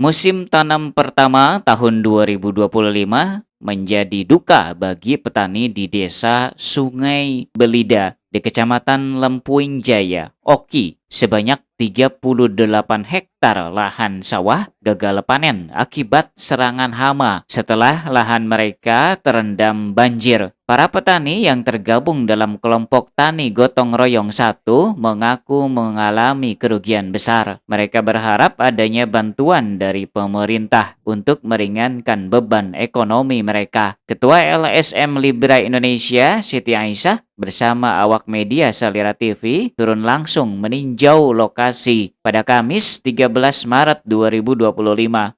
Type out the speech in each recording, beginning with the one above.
Musim tanam pertama tahun 2025 menjadi duka bagi petani di desa Sungai Belida di Kecamatan Lempuing Jaya, Oki. Sebanyak 38 hektar lahan sawah gagal panen akibat serangan hama setelah lahan mereka terendam banjir. Para petani yang tergabung dalam kelompok tani gotong royong 1 mengaku mengalami kerugian besar. Mereka berharap adanya bantuan dari pemerintah untuk meringankan beban ekonomi mereka. Ketua LSM Libra Indonesia, Siti Aisyah, bersama awak media Salira TV turun langsung meninjau lokasi pada Kamis 13 Maret 2025.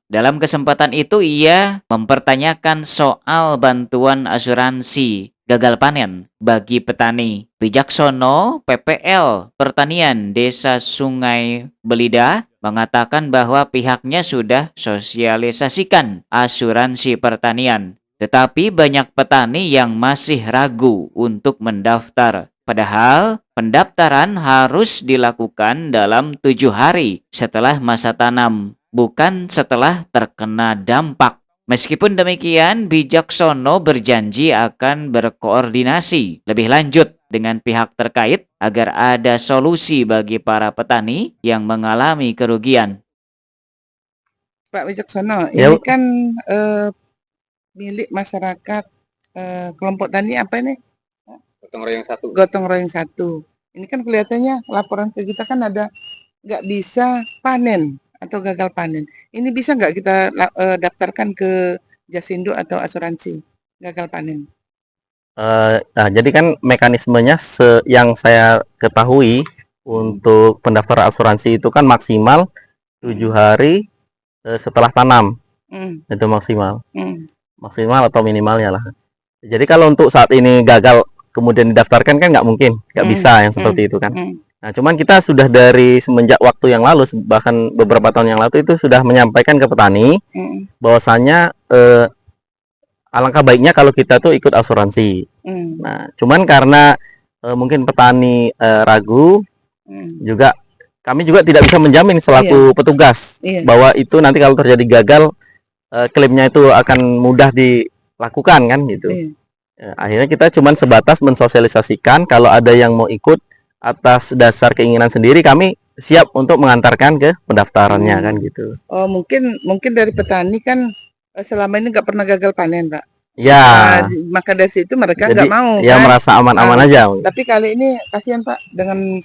Dalam kesempatan itu ia mempertanyakan soal bantuan asuransi gagal panen bagi petani. Wijaksono PPL Pertanian Desa Sungai Belida mengatakan bahwa pihaknya sudah sosialisasikan asuransi pertanian. Tetapi banyak petani yang masih ragu untuk mendaftar. Padahal pendaftaran harus dilakukan dalam 7 hari setelah masa tanam, bukan setelah terkena dampak. Meskipun demikian, Wijaksono berjanji akan berkoordinasi lebih lanjut dengan pihak terkait agar ada solusi bagi para petani yang mengalami kerugian. Pak Wijaksono, Ya, ini kan milik masyarakat kelompok tani apa ini? Gotong royong 1. Gotong royong 1. Ini kan kelihatannya laporan ke kita kan ada nggak bisa panen atau gagal panen. Ini bisa nggak kita daftarkan ke Jasindo atau asuransi gagal panen? nah, jadi kan mekanismenya yang saya ketahui untuk pendaftaran asuransi itu kan maksimal 7 hari setelah tanam. Itu maksimal. Maksimal atau minimalnya lah. Jadi kalau untuk saat ini gagal kemudian didaftarkan kan nggak mungkin, nggak bisa yang seperti itu kan. Nah, cuman kita sudah dari semenjak waktu yang lalu, bahkan beberapa tahun yang lalu itu sudah menyampaikan ke petani bahwasanya alangkah baiknya kalau kita tuh ikut asuransi. Nah, cuman karena mungkin petani ragu, juga kami juga tidak bisa menjamin selaku petugas bahwa itu nanti kalau terjadi gagal klaimnya itu akan mudah dilakukan kan gitu. Akhirnya kita cuman sebatas mensosialisasikan kalau ada yang mau ikut atas dasar keinginan sendiri, kami siap untuk mengantarkan ke pendaftarannya kan gitu. Oh, mungkin dari petani kan selama ini nggak pernah gagal panen, Pak. Ya. Maka dari situ mereka nggak mau. Ya kan? Merasa aman-aman aja. Tapi kali ini kasihan Pak dengan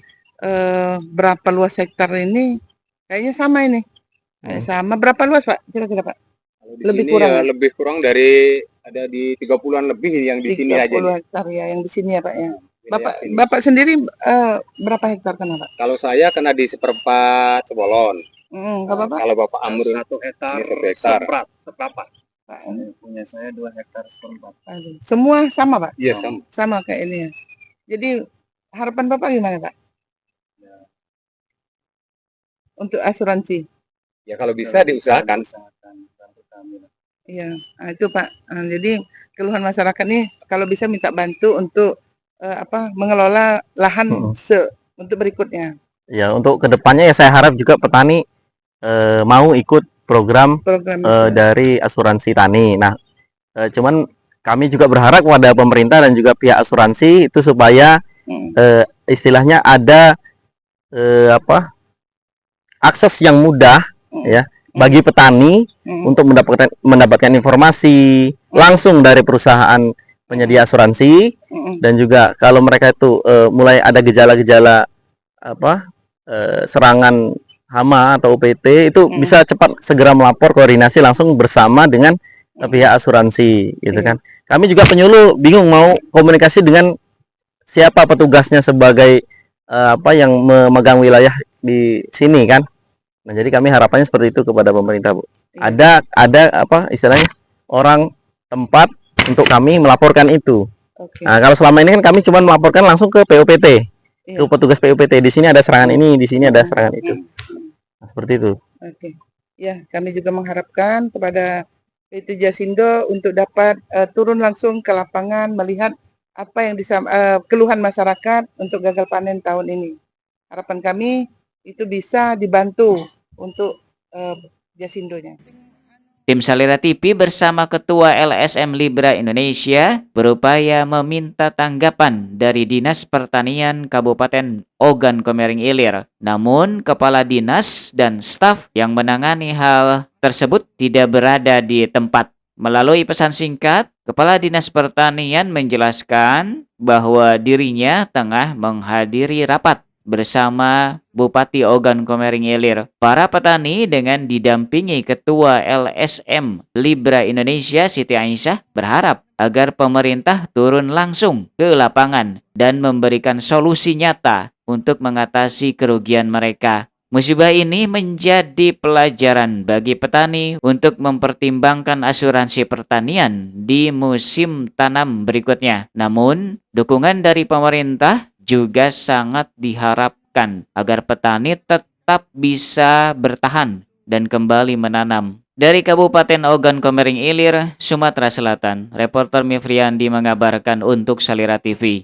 berapa luas hektar ini, kayaknya sama ini. Sama berapa luas Pak? Kira-kira Pak? Lebih kurang. Ya, lebih kurang dari ada di 30-an lebih yang di sini aja. 30 hektar ya yang di sini ya Pak ya. Bapak sendiri berapa hektar kena Pak? Kalau saya kena di seperempat Sebolon. Kalau Bapak Amur 1 hektar, 1 hektar. Seberapa? Pak, ini punya saya 2 hektar seperempat. Semua sama Pak? Iya sama. Sama kayak ini ya. Jadi harapan Bapak gimana Pak? Ya. Untuk asuransi? Ya kalau bisa diusahakan. Iya, nah itu Pak. Jadi keluhan masyarakat nih kalau bisa minta bantu untuk mengelola lahan untuk berikutnya. Ya, untuk kedepannya ya saya harap juga petani mau ikut program dari asuransi tani. Nah, cuman kami juga berharap kepada pemerintah dan juga pihak asuransi itu supaya istilahnya ada akses yang mudah ya bagi petani untuk mendapatkan informasi langsung dari perusahaan penyedia asuransi, dan juga kalau mereka itu mulai ada gejala-gejala serangan hama atau UPT itu bisa cepat segera melapor, koordinasi langsung bersama dengan pihak asuransi gitu kan. Kami juga penyuluh bingung mau komunikasi dengan siapa petugasnya sebagai yang memegang wilayah di sini kan. Nah, jadi kami harapannya seperti itu kepada pemerintah, Bu. Ada istilahnya orang tempat untuk kami melaporkan itu. Nah, kalau selama ini kan kami cuma melaporkan langsung ke PUPT. Ke petugas PUPT, di sini ada serangan ini, di sini ada serangan itu. Nah, seperti itu. Ya, kami juga mengharapkan kepada PT Jasindo untuk dapat turun langsung ke lapangan melihat apa yang keluhan masyarakat untuk gagal panen tahun ini. Harapan kami itu bisa dibantu untuk Jasindonya. Tim Salira TV bersama Ketua LSM Libra Indonesia berupaya meminta tanggapan dari Dinas Pertanian Kabupaten Ogan Komering Ilir. Namun, Kepala Dinas dan staf yang menangani hal tersebut tidak berada di tempat. Melalui pesan singkat, Kepala Dinas Pertanian menjelaskan bahwa dirinya tengah menghadiri rapat bersama Bupati Ogan Komering Ilir. Para petani dengan didampingi Ketua LSM Libra Indonesia Siti Aisyah berharap agar pemerintah turun langsung ke lapangan dan memberikan solusi nyata untuk mengatasi kerugian mereka. Musibah ini menjadi pelajaran bagi petani untuk mempertimbangkan asuransi pertanian di musim tanam berikutnya. Namun, dukungan dari pemerintah juga sangat diharapkan agar petani tetap bisa bertahan dan kembali menanam. Dari Kabupaten Ogan Komering Ilir, Sumatera Selatan, reporter Mifriandi mengabarkan untuk Salira TV.